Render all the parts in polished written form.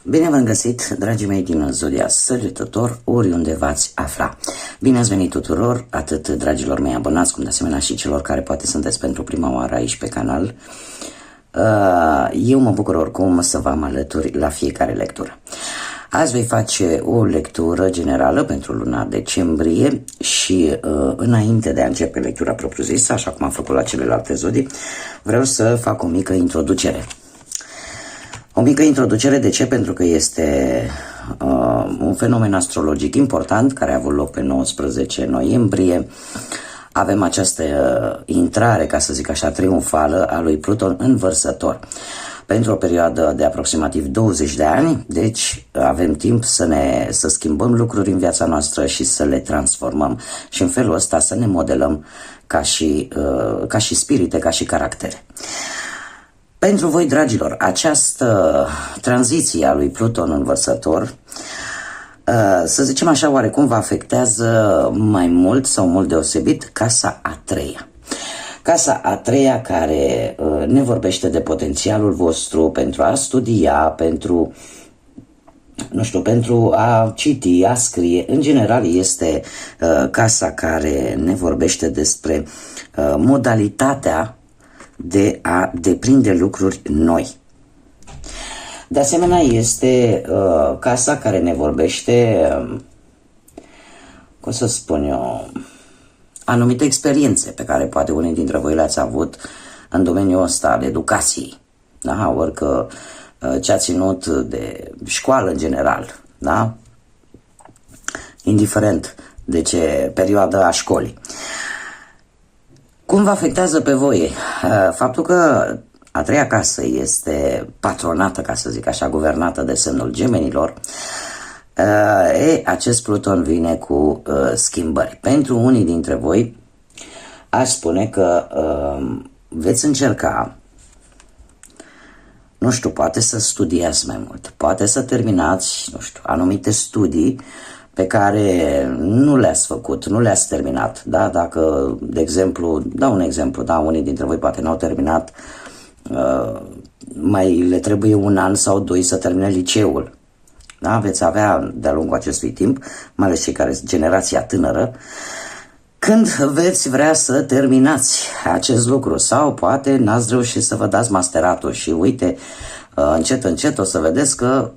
Bine v-am găsit, dragii mei din Zodia Săgetător, oriunde v-ați afla. Bine ați venit tuturor, atât dragilor mei abonați, cum de asemenea și celor care poate sunteți pentru prima oară aici pe canal. Eu mă bucur oricum să vă am alături la fiecare lectură. Azi voi face o lectură generală pentru luna decembrie și înainte de a începe lectura propriu-zisă, așa cum am făcut la celelalte zodii, vreau să fac o mică introducere. O mică introducere, de ce? Pentru că este un fenomen astrologic important care a avut loc pe 19 noiembrie. Avem această intrare, ca să zic așa, triumfală a lui Pluton în Vărsător pentru o perioadă de aproximativ 20 de ani, deci avem timp să schimbăm lucruri în viața noastră și să le transformăm și în felul ăsta să ne modelăm ca și spirite, ca și caractere. Pentru voi, dragilor, această tranziție a lui Pluton în Vărsător, să zicem așa, oarecum vă afectează mai mult sau mult deosebit casa a treia. Casa a treia care ne vorbește de potențialul vostru pentru a studia, pentru a citi, a scrie. În general este casa care ne vorbește despre modalitatea de a deprinde lucruri noi. De asemenea, este casa care ne vorbește, cum să spun eu, anumite experiențe pe care poate unii dintre voi le-ați avut în domeniul ăsta al educației, da? Orică ce a ținut de școală în general, da? Indiferent de ce perioadă a școlii. Cum vă afectează pe voi faptul că a treia casă este patronată, ca să zic așa, guvernată de semnul Gemenilor? Acest Pluton vine cu schimbări. Pentru unii dintre voi aș spune că veți încerca, nu știu, poate să studiați mai mult, poate să terminați, nu știu, anumite studii pe care nu le-ați făcut, nu le-ați terminat, da? Dacă, de exemplu, dau un exemplu, da, unii dintre voi poate n-au terminat, mai le trebuie 1 an sau 2 să termine liceul, da? Veți avea de-a lungul acestui timp, mai ales cei care sunt generația tânără, când veți vrea să terminați acest lucru sau poate n-ați reușit să vă dați masteratul și uite, încet, încet o să vedeți că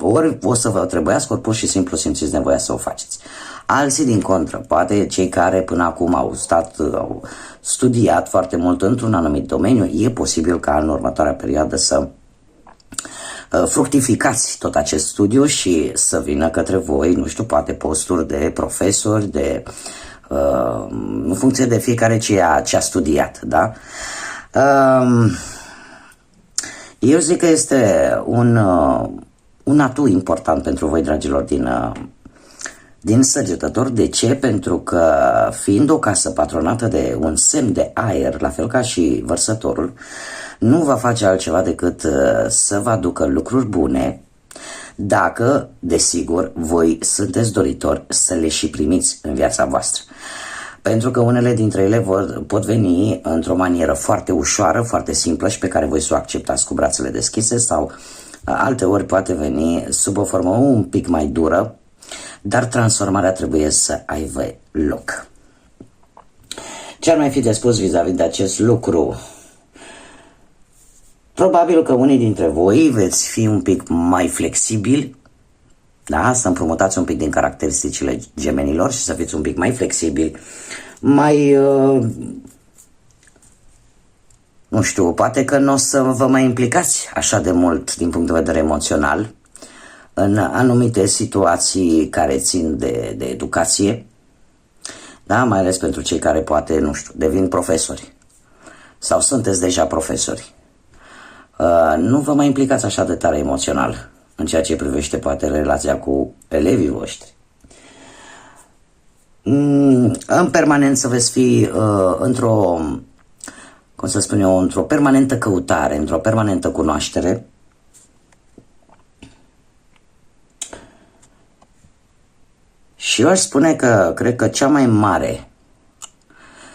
ori o să vă trebuiască, ori pur și simplu simțiți nevoia să o faceți. Alții din contră, poate cei care până acum au studiat foarte mult într-un anumit domeniu, e posibil ca în următoarea perioadă să fructificați tot acest studiu și să vină către voi, nu știu, poate posturi de profesori, în funcție de fiecare ce a studiat, da? Eu zic că este un atu important pentru voi, dragilor, din Săgetător. De ce? Pentru că, fiind o casă patronată de un semn de aer, la fel ca și Vărsătorul, nu va face altceva decât să vă aducă lucruri bune, dacă, desigur, voi sunteți doritori să le și primiți în viața voastră. Pentru că unele dintre ele pot veni într-o manieră foarte ușoară, foarte simplă și pe care voi să o acceptați cu brațele deschise, sau alte ori poate veni sub o formă un pic mai dură, dar transformarea trebuie să aibă loc. Ce ar mai fi de spus vis-a-vis de acest lucru? Probabil că unii dintre voi veți fi un pic mai flexibili, da? Să împrumutați un pic din caracteristicile Gemenilor și să fiți un pic mai flexibili, mai nu știu, poate că nu o să vă mai implicați așa de mult din punct de vedere emoțional în anumite situații care țin de educație, da? Mai ales pentru cei care poate, nu știu, devin profesori sau sunteți deja profesori. Nu vă mai implicați așa de tare emoțional în ceea ce privește poate relația cu elevii voștri. În permanență veți fi într-o, cum să spun eu, într-o permanentă căutare, într-o permanentă cunoaștere. Și eu aș spune că cred că cea mai mare,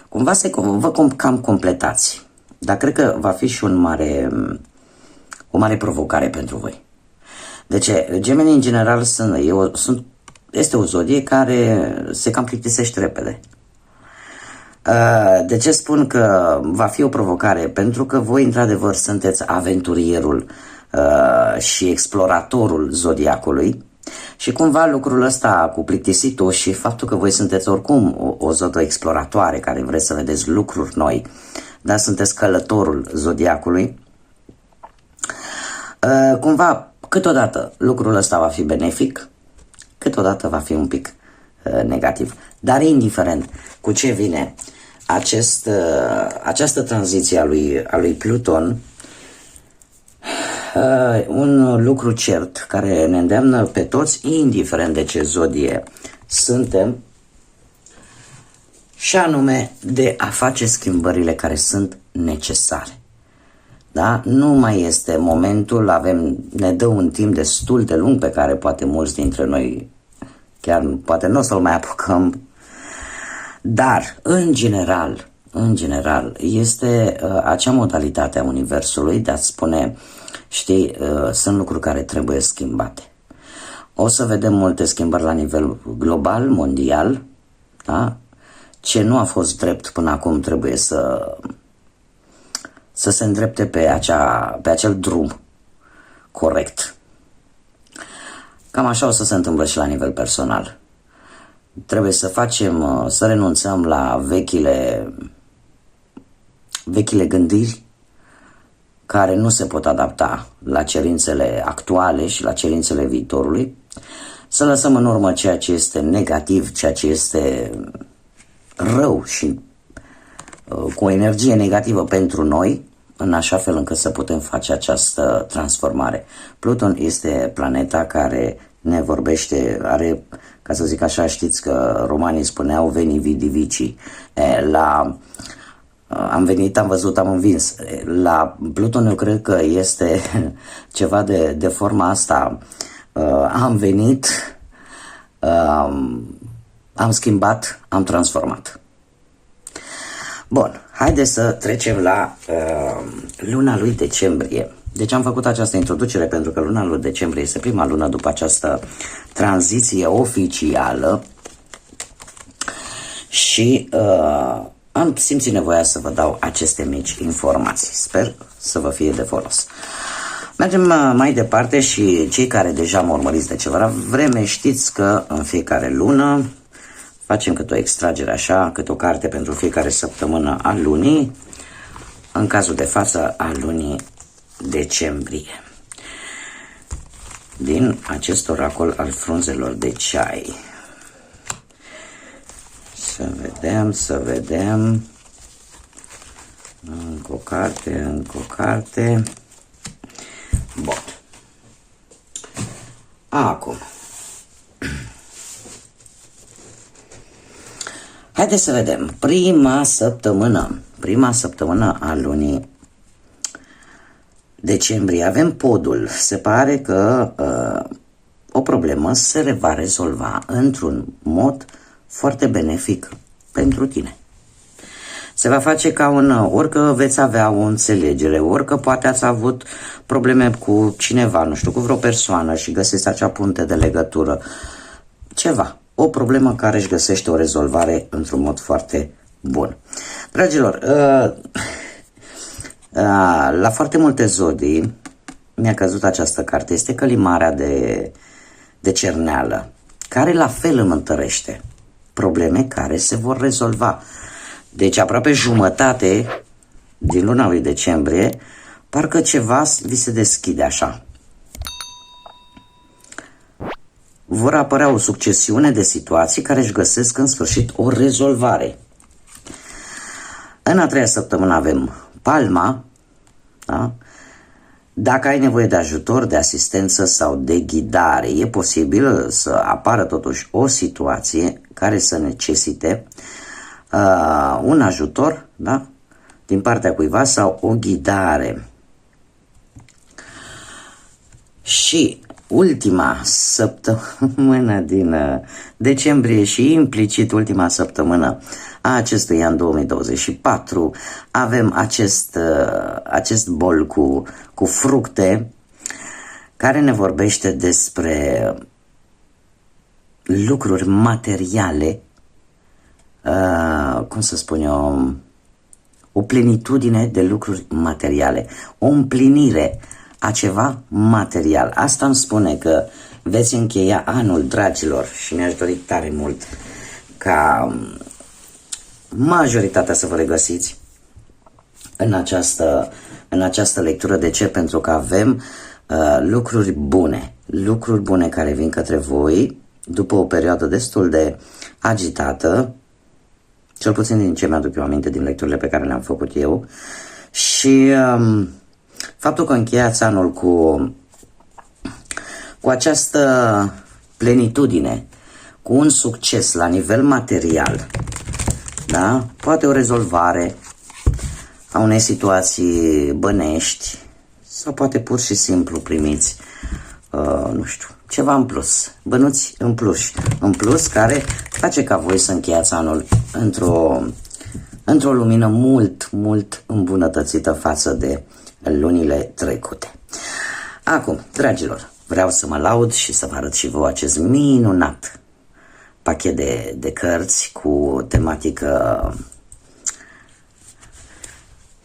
cumva vă cam completați, dar cred că va fi și o mare provocare pentru voi. De ce? Gemenii în general este o zodie care se cam plictisește repede. De ce spun că va fi o provocare? Pentru că voi într-adevăr sunteți aventurierul și exploratorul zodiacului și cumva lucrul ăsta cu plictisitul și faptul că voi sunteți oricum o zotă exploratoare care vreți să vedeți lucruri noi, dar sunteți călătorul zodiacului, cumva câteodată lucrul ăsta va fi benefic, câteodată va fi un pic negativ. Dar indiferent cu ce vine această tranziție a lui Pluton, un lucru cert care ne îndeamnă pe toți, indiferent de ce zodie suntem, și anume de a face schimbările care sunt necesare. Da? Nu mai este momentul, ne dă un timp destul de lung pe care poate mulți dintre noi chiar poate nu o să-l mai apucăm, dar în general este acea modalitate a Universului de a spune, știi, sunt lucruri care trebuie schimbate. O să vedem multe schimbări la nivel global, mondial, da? Ce nu a fost drept până acum trebuie să se îndrepte pe acel drum corect. Cam așa o să se întâmple și la nivel personal. Trebuie să renunțăm la vechile gândiri care nu se pot adapta la cerințele actuale și la cerințele viitorului, să lăsăm în urmă ceea ce este negativ, ceea ce este rău și cu o energie negativă pentru noi, în așa fel încât să putem face această transformare. Pluton este planeta care ne vorbește, are, ca să zic așa, știți că romanii spuneau veni vidi vici. Am venit, am văzut, am învins. La Pluton eu cred că este ceva de forma asta. Am venit, am schimbat, am transformat. Bun, haideți să trecem la luna lui decembrie. Deci am făcut această introducere pentru că luna lui decembrie este prima lună după această tranziție oficială și am simțit nevoia să vă dau aceste mici informații. Sper să vă fie de folos. Mergem mai departe și cei care deja mă urmăriți de ceva vreme știți că în fiecare lună facem câte o extragere așa, câte o carte pentru fiecare săptămână a lunii, în cazul de față a lunii decembrie. Din acest oracol al frunzelor de ceai. Să vedem. Încă o carte. Bun. Acum. Haideți să vedem. Prima săptămână a lunii decembrie avem podul. Se pare că o problemă se va rezolva într-un mod foarte benefic pentru tine. Se va face ca orică veți avea o înțelegere, orică poate ați avut probleme cu cineva, nu știu, cu vreo persoană și găsiți acea punte de legătură. Ceva. O problemă care își găsește o rezolvare într-un mod foarte bun. Dragilor, la foarte multe zodii mi-a căzut această carte. Este călimarea de cerneală, care la fel îmi întărește probleme care se vor rezolva. Deci aproape jumătate din luna lui decembrie, parcă ceva vi se deschide așa. Vor apărea o succesiune de situații care își găsesc în sfârșit o rezolvare. În a treia săptămână avem palma, da? Dacă ai nevoie de ajutor, de asistență sau de ghidare, e posibil să apară totuși o situație care să necesite un ajutor, da? Din partea cuiva sau o ghidare. Și ultima săptămână din decembrie și implicit ultima săptămână a acestui an 2024 avem acest bol cu fructe care ne vorbește despre lucruri materiale, cum să spun eu, o plenitudine de lucruri materiale, o împlinire a ceva material. Asta îmi spune că veți încheia anul, dragilor, și mi-aș dori tare mult ca majoritatea să vă regăsiți în această lectură. De ce? Pentru că avem lucruri bune care vin către voi după o perioadă destul de agitată, cel puțin din ce mi-aduc eu aminte din lecturile pe care le-am făcut eu, și faptul că încheiați anul cu această plenitudine, cu un succes la nivel material, da? Poate o rezolvare a unei situații bănești, sau poate pur și simplu primiți, nu știu, ceva în plus, bănuți în plus care face ca voi să încheiați anul într-o lumină mult îmbunătățită față de lunile trecute. Acum, dragilor, vreau să mă laud și să vă arăt și vouă acest minunat pachet de cărți cu tematică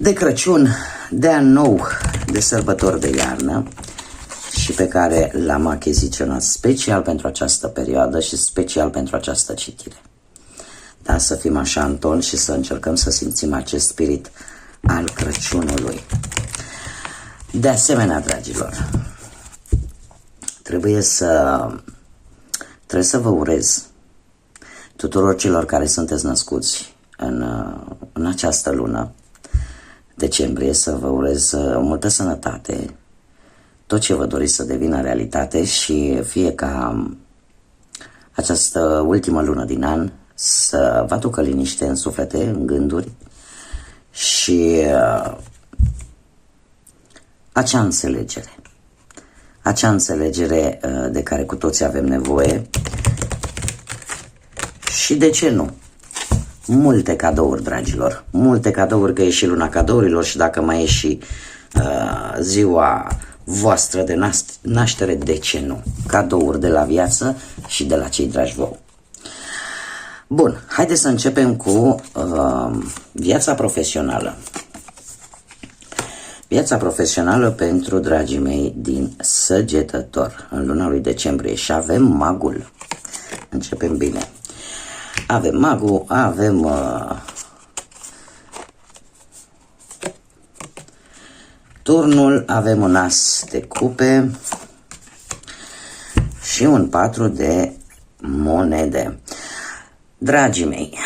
de Crăciun, de an nou, de sărbători de iarnă, și pe care l-am achiziționat special pentru această perioadă și special pentru această citire. Da, să fim așa în ton și să încercăm să simțim acest spirit al Crăciunului. De asemenea, dragilor, trebuie să vă urez tuturor celor care sunteți născuți în această lună decembrie, să vă urez multă sănătate, tot ce vă doriți să devină realitate și fie ca această ultimă lună din an să vă aducă liniște în suflete, în gânduri și acea înțelegere de care cu toții avem nevoie și, de ce nu, multe cadouri, dragilor, multe cadouri, că e și luna cadourilor și dacă mai e și ziua voastră de naștere, de ce nu? Cadouri de la viață și de la cei dragi vouă. Bun, haideți să începem cu viața profesională. Viața profesională pentru dragii mei din Săgetător în luna lui decembrie. Și avem magul. Începem bine. Avem magul, avem turnul, avem un as de cupe și un 4 de monede. Dragii mei,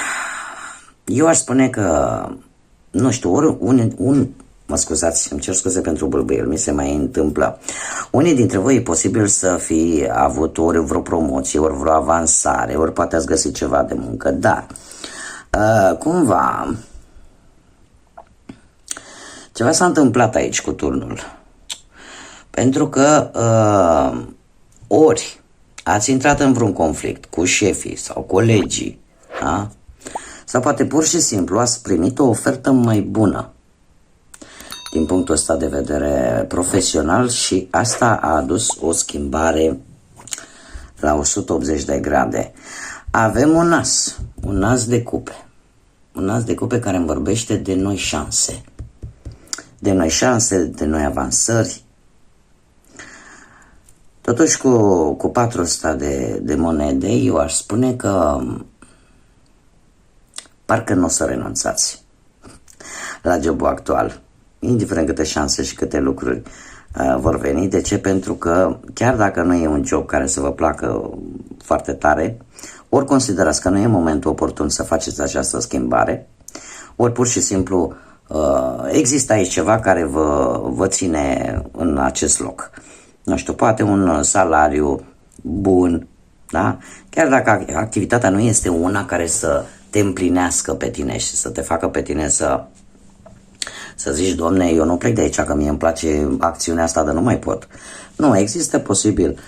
eu aș spune că, nu știu, mă scuzați, îmi cer scuze pentru bâlbâiel, mi se mai întâmplă. Unii dintre voi e posibil să fi avut ori vreo promoție, ori vreo avansare, ori poate ați găsit ceva de muncă, dar cumva ceva s-a întâmplat aici cu turnul. Pentru că ori ați intrat în vreun conflict cu șefii sau colegii, da? Sau poate pur și simplu ați primit o ofertă mai bună din punctul ăsta de vedere profesional și asta a adus o schimbare la 180 de grade. Avem un as de cupe. Un as de cupe care îmi vorbește de noi șanse. De noi șanse, de noi avansări. Totuși cu 400 de monede, eu aș spune că parcă nu o să renunțați la jobul actual, indiferent câte șanse și câte lucruri vor veni. De ce? Pentru că chiar dacă nu e un job care să vă placă foarte tare, ori considerați că nu e momentul oportun să faceți această schimbare, ori pur și simplu există aici ceva care vă ține în acest loc. Nu știu, poate un salariu bun, da? Chiar dacă activitatea nu este una care să te împlinească pe tine și să te facă pe tine să zici, Doamne, eu nu plec de aici, că mie îmi place acțiunea asta, dar nu mai pot. Nu, există posibil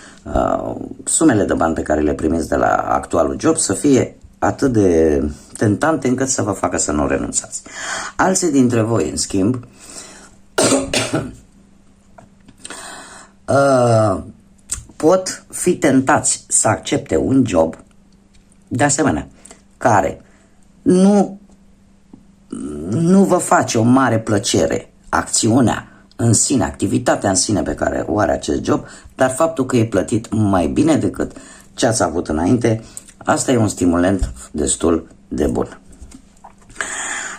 sumele de bani pe care le primiți de la actualul job să fie atât de tentante încât să vă facă să nu renunțați. Alții dintre voi, în schimb, pot fi tentați să accepte un job, de asemenea, care nu vă face o mare plăcere acțiunea în sine, activitatea în sine pe care o are acest job, dar faptul că e plătit mai bine decât ce ați avut înainte, asta e un stimulent destul de bun.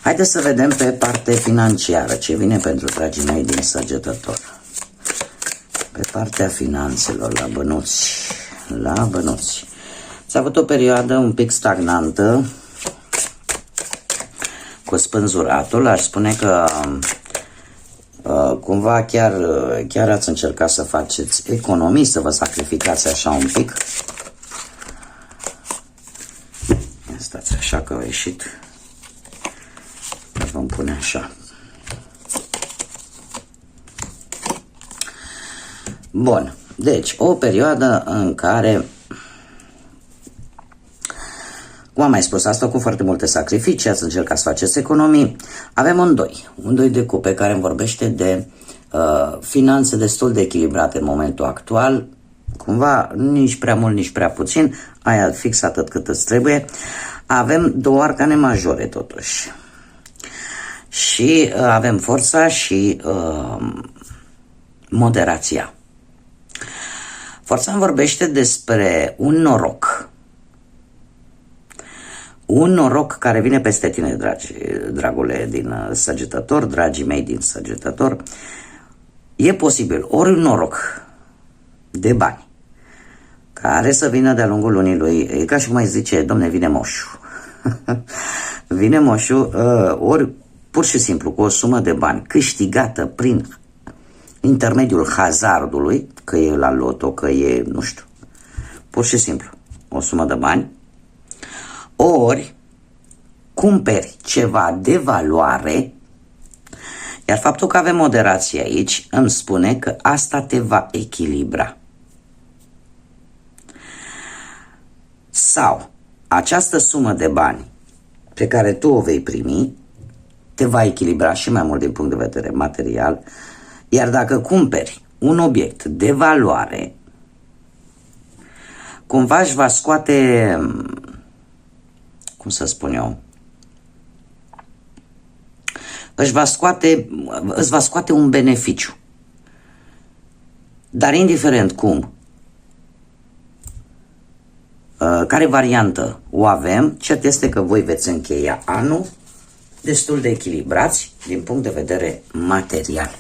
Haideți să vedem pe partea financiară ce vine pentru dragii mei din Săgetător. Pe partea finanțelor, la bănuți. Ați avut o perioadă un pic stagnantă, cu spânzuratul, aș spune că cumva chiar ați încercat să faceți economii, să vă sacrificați așa un pic. Stați așa că au ieșit. Vom pune așa. Bun, deci o perioadă în care, cum am mai spus, asta cu foarte multe sacrificii, ați încercat să faceți economii. Avem un doi de cupe care îmi vorbește de finanțe destul de echilibrate în momentul actual, cumva nici prea mult, nici prea puțin, aia fix atât cât îți trebuie. Avem două arcane majore totuși. Și avem forța și moderația. Forța îmi vorbește despre un noroc. Un noroc care vine peste tine, dragule din Săgetător, dragii mei din Săgetător. E posibil ori un noroc de bani care să vină de-a lungul lunii lui. E ca și cum mai zice, domne, vine moșu. Vine moșu, ori pur și simplu cu o sumă de bani câștigată prin intermediul hazardului, că e la loto, că e, nu știu, pur și simplu o sumă de bani, ori cumperi ceva de valoare, iar faptul că avem moderație aici îmi spune că asta te va echilibra. Sau această sumă de bani pe care tu o vei primi te va echilibra și mai mult din punct de vedere material, iar dacă cumperi un obiect de valoare, cumva își va scoate, cum să spun eu, îți va scoate un beneficiu. Dar indiferent cum, care variantă o avem, cert este că voi veți încheia anul destul de echilibrați din punct de vedere material.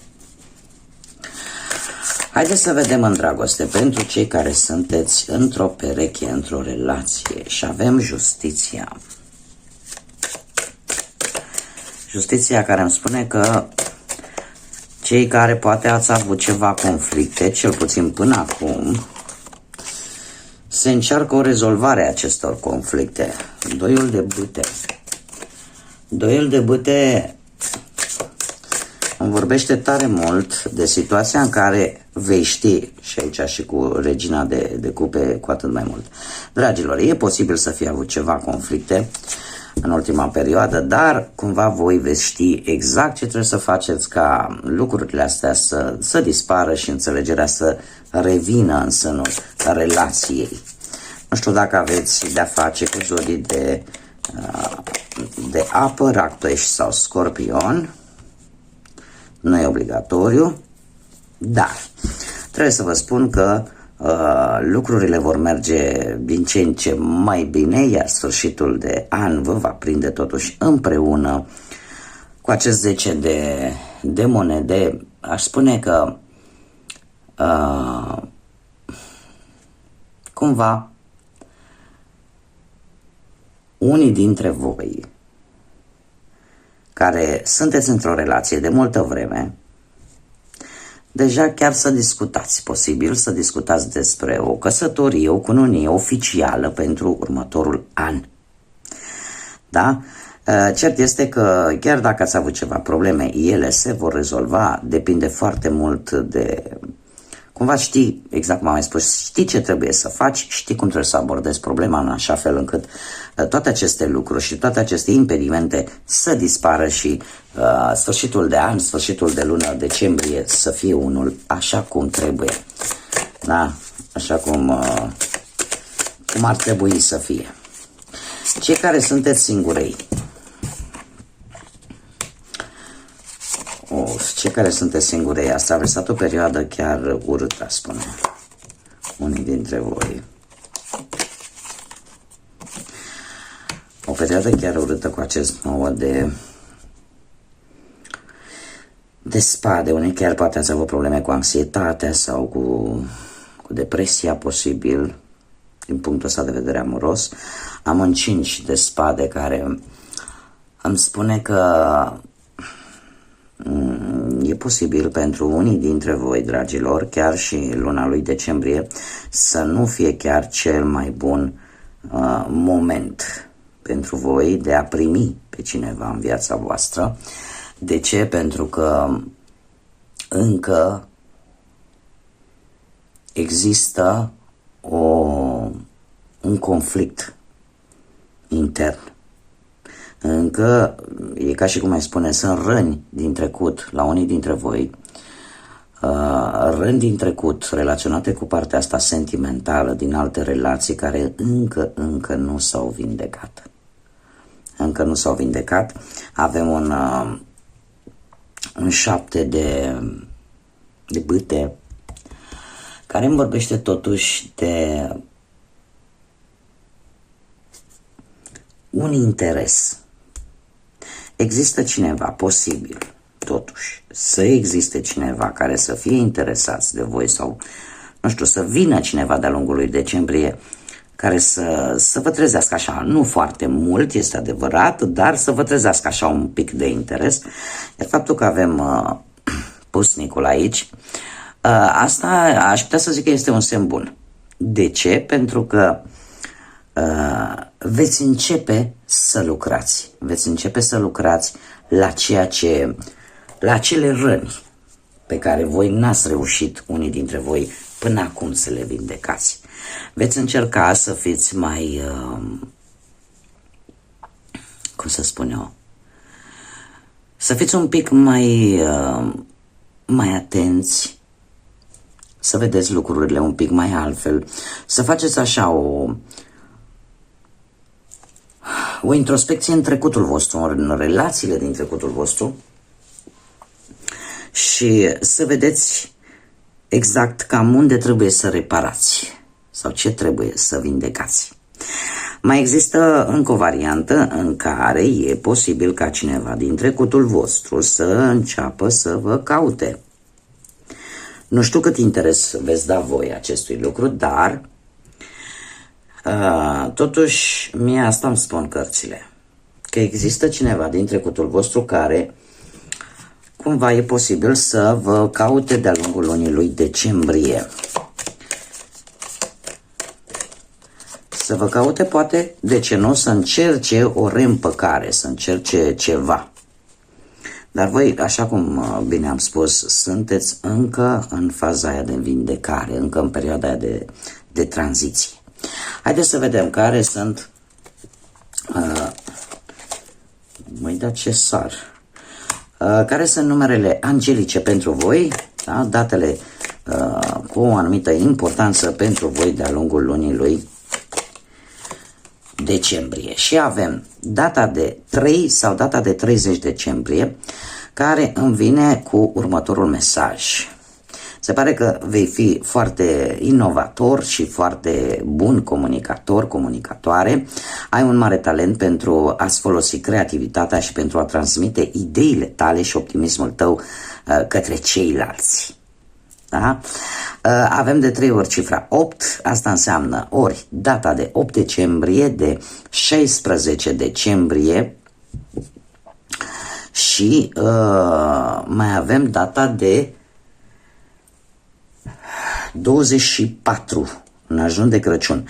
Haideți să vedem în dragoste pentru cei care sunteți într-o pereche, într-o relație, și avem justiția. Justiția care îmi spune că cei care poate ați avut ceva conflicte, cel puțin până acum, se încearcă o rezolvare a acestor conflicte. Doiul de bâte. Doiul de bâte îmi vorbește tare mult de situația în care vei ști, și aici și cu regina de cupe cu atât mai mult. Dragilor, e posibil să fie avut ceva conflicte în ultima perioadă, dar cumva voi veți ști exact ce trebuie să faceți ca lucrurile astea să dispară și înțelegerea să revină în sânul relației. Nu știu dacă aveți de-a face cu zodii de apă, rac, pești sau scorpion. Nu e obligatoriu, dar trebuie să vă spun că lucrurile vor merge din ce în ce mai bine, iar sfârșitul de an vă va prinde totuși împreună cu acest 10 de monede. Aș spune că cumva unii dintre voi care sunteți într-o relație de multă vreme, deja chiar să discutați, posibil să discutați despre o căsătorie, o cununie oficială pentru următorul an. Da? Cert este că chiar dacă ați avut ceva probleme, ele se vor rezolva, depinde foarte mult de cumva știi, exact cum am mai spus, știi ce trebuie să faci, știi cum trebuie să abordezi problema în așa fel încât toate aceste lucruri și toate aceste impedimente să dispară și sfârșitul de an, sfârșitul de lună decembrie să fie unul așa cum trebuie. Da? Așa cum ar trebui să fie. Cei care sunteți singurei, cei care sunteți singurei, ați traversat o perioadă chiar urâtă, spune unii dintre voi. O perioadă chiar urâtă cu acest 9 de spade. Unii chiar poate ați avut probleme cu anxietatea sau cu depresia, posibil, din punctul ăsta de vedere amoros. Am un 5 de spade care îmi spune că e posibil pentru unii dintre voi, dragilor, chiar și luna lui decembrie, să nu fie chiar cel mai bun moment pentru voi de a primi pe cineva în viața voastră. De ce? Pentru că încă există un conflict intern. Încă e ca și cum ai spune, sunt răni din trecut la unii dintre voi, răni din trecut relaționate cu partea asta sentimentală din alte relații care încă nu s-au vindecat. Încă nu s-au vindecat. Avem un 7 de bâte care îmi vorbește totuși de un interes. Există cineva, posibil, totuși, să existe cineva care să fie interesați de voi sau, nu știu, să vină cineva de-a lungul lui decembrie care să vă trezească așa, nu foarte mult, este adevărat, dar să vă trezească așa un pic de interes. Iar faptul că avem pusnicul aici, asta aș putea să zic că este un semn bun. De ce? Pentru că veți începe să lucrați. Veți începe să lucrați la acele răni pe care voi n-ați reușit, unii dintre voi, până acum să le vindecați. Veți încerca să fiți mai, cum să spun eu, să fiți un pic mai atenți, să vedeți lucrurile un pic mai altfel, să faceți așa o introspecție în trecutul vostru, în relațiile din trecutul vostru și să vedeți exact cam unde trebuie să reparați sau ce trebuie să vindecați. Mai există încă o variantă în care e posibil ca cineva din trecutul vostru să înceapă să vă caute. Nu știu cât interes veți da voi acestui lucru, dar totuși mie asta îmi spun cărțile, că există cineva din trecutul vostru care cumva e posibil să vă caute de-a lungul lunii lui decembrie. Să vă caute, poate, de ce nu, să încerce o reîmpăcare, să încerce ceva. Dar voi, așa cum bine am spus, sunteți încă în faza aia de vindecare, încă în perioada aia de tranziție. Haideți să vedem care sunt... Măi, da, ce sar! Care sunt numerele angelice pentru voi, da? Datele cu o anumită importanță pentru voi de-a lungul lunii lui decembrie. Și avem data de 3 sau data de 30 decembrie, care îmi vine cu următorul mesaj. Se pare că vei fi foarte inovator și foarte bun comunicator, comunicatoare. Ai un mare talent pentru a-ți folosi creativitatea și pentru a transmite ideile tale și optimismul tău către ceilalți. Da? Avem de 3 ori cifra 8, asta înseamnă ori data de 8 decembrie, de 16 decembrie și mai avem data de 24, în ajun de Crăciun.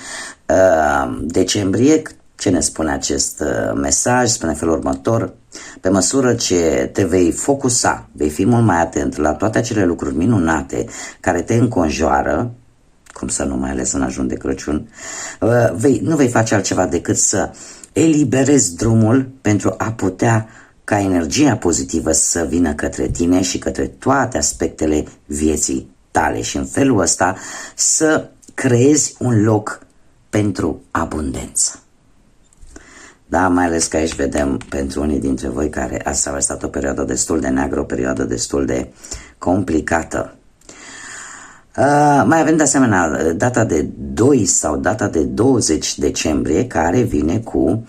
Decembrie, ce ne spune acest mesaj? Spune felul următor: pe măsură ce te vei focusa, vei fi mult mai atent la toate acele lucruri minunate care te înconjoară, cum să nu, mai ales în ajun de Crăciun, nu vei face altceva decât să eliberezi drumul pentru a putea ca energia pozitivă să vină către tine și către toate aspectele vieții tale și în felul ăsta să creezi un loc pentru abundență. Da, mai ales că aici vedem pentru unii dintre voi care ați traversat o perioadă destul de neagră, o perioadă destul de complicată. Mai avem de asemenea data de 2 sau data de 20 decembrie care vine cu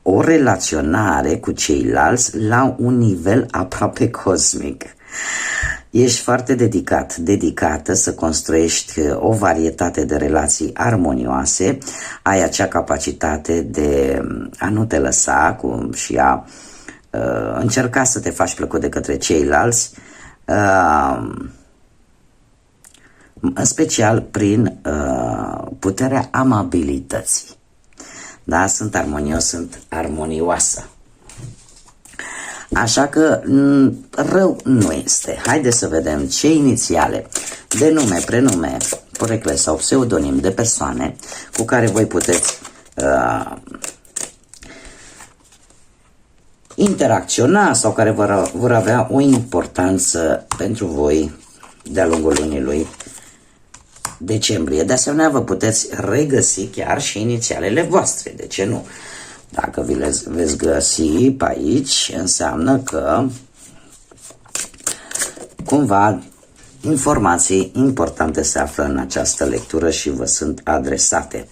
o relaționare cu ceilalți la un nivel aproape cosmic. Ești foarte dedicată să construiești o varietate de relații armonioase, ai acea capacitate de a nu te lăsa și a încerca să te faci plăcut de către ceilalți, în special prin puterea amabilității. Da, sunt armonios, sunt armonioasă. Așa că rău nu este. Haideți să vedem ce inițiale de nume, prenume, porecle sau pseudonim de persoane cu care voi puteți interacționa sau care vor avea o importanță pentru voi de-a lungul lunii lui decembrie. De asemenea, vă puteți regăsi chiar și inițialele voastre. De ce nu? Dacă vi le veți găsi pe aici, înseamnă că cumva informații importante se află în această lectură și vă sunt adresate.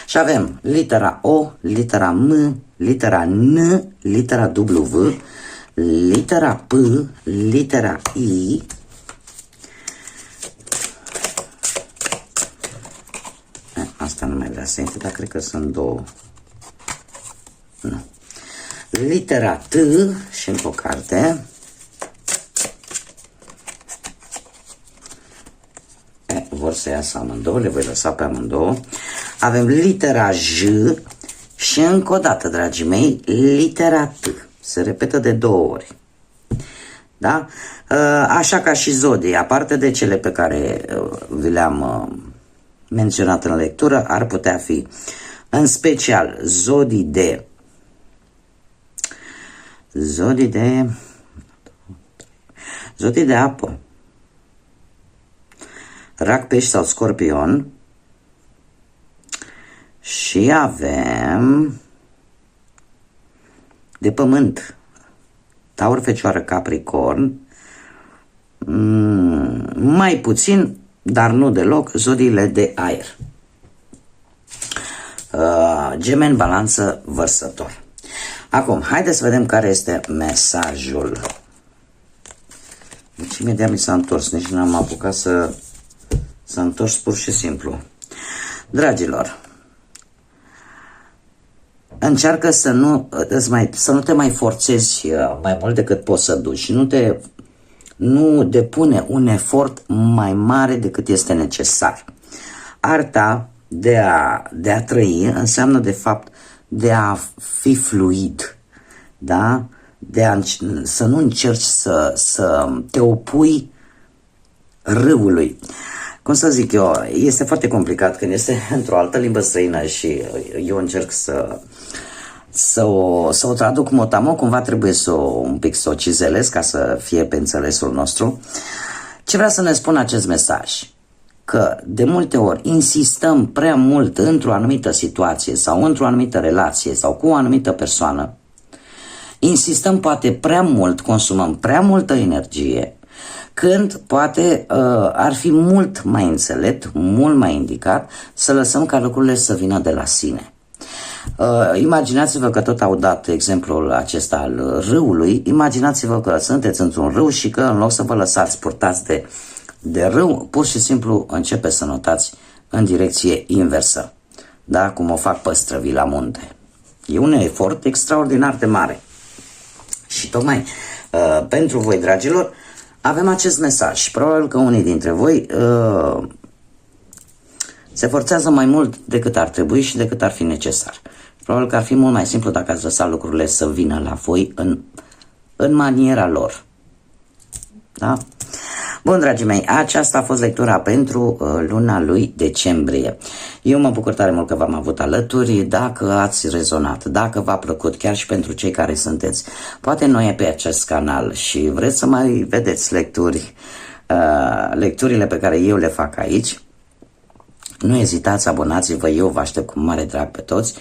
Și avem litera O, litera M, litera N, litera W, litera P, litera I, asta nu mai vrea să intre, dar cred că sunt două. Nu. Litera T și încă o carte. Vor să iasă amândouă, le voi lăsa pe amândouă. Avem litera J și încă o dată, dragii mei, litera T. Se repetă de 2 ori. Da? Așa ca și zodii, aparte de cele pe care vi le-am menționat în lectură, ar putea fi în special zodii de apă, Rac, Pești sau Scorpion, și avem de pământ Taur, Fecioară, Capricorn, mai puțin, dar nu deloc, zodiile de aer, Gemeni, Balanță, Vărsător. Acum, haideți să vedem care este mesajul. Deci imediat mi s-a întors, nici nu am apucat să s-a întors pur și simplu. Dragilor, încearcă să nu te mai forțezi mai mult decât poți să duci. Nu depune un efort mai mare decât este necesar. Arta de a trăi înseamnă de fapt de a fi fluid, da? Să nu încerci să te opui râului. Cum să zic eu, este foarte complicat când este într-o altă limbă străină și eu încerc să o traduc mot-a-mot, cumva trebuie un pic să o cizelez ca să fie pe înțelesul nostru. Ce vrea să ne spună acest mesaj? Că de multe ori insistăm prea mult într-o anumită situație sau într-o anumită relație sau cu o anumită persoană, insistăm poate prea mult, consumăm prea multă energie, când poate ar fi mult mai înțelept, mult mai indicat să lăsăm ca lucrurile să vină de la sine. Imaginați-vă că tot au dat exemplul acesta al râului, imaginați-vă că sunteți într-un râu și că în loc să vă lăsați purtați de râu, pur și simplu începeți să notați în direcție inversă, da? Cum o fac păstrăvii la munte. E un efort extraordinar de mare. Și tocmai pentru voi, dragilor, avem acest mesaj. Probabil că unii dintre voi se forțează mai mult decât ar trebui și decât ar fi necesar. Probabil că ar fi mult mai simplu dacă ați lăsat lucrurile să vină la voi în maniera lor. Da? Bun, dragii mei, aceasta a fost lectura pentru luna lui decembrie. Eu mă bucur tare mult că v-am avut alături. Dacă ați rezonat, dacă v-a plăcut, chiar și pentru cei care sunteți poate noi pe acest canal și vreți să mai vedeți lecturile pe care eu le fac aici, nu ezitați, abonați-vă, eu vă aștept cu mare drag pe toți.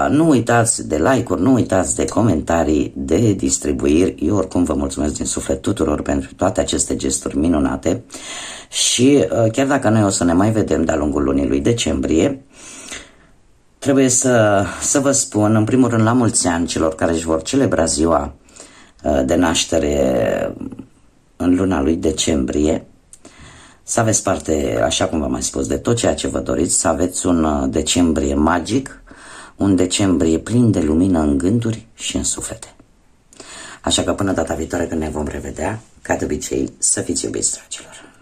Nu uitați de like-uri, nu uitați de comentarii, de distribuiri. Eu oricum vă mulțumesc din suflet tuturor pentru toate aceste gesturi minunate și chiar dacă noi o să ne mai vedem de-a lungul lunii lui decembrie, trebuie să vă spun, în primul rând, la mulți ani celor care își vor celebra ziua de naștere în luna lui decembrie, să aveți parte, așa cum v-am mai spus, de tot ceea ce vă doriți, să aveți un decembrie magic, un decembrie plin de lumină în gânduri și în suflete. Așa că până data viitoare când ne vom revedea, ca de obicei, să fiți iubiți, dragilor!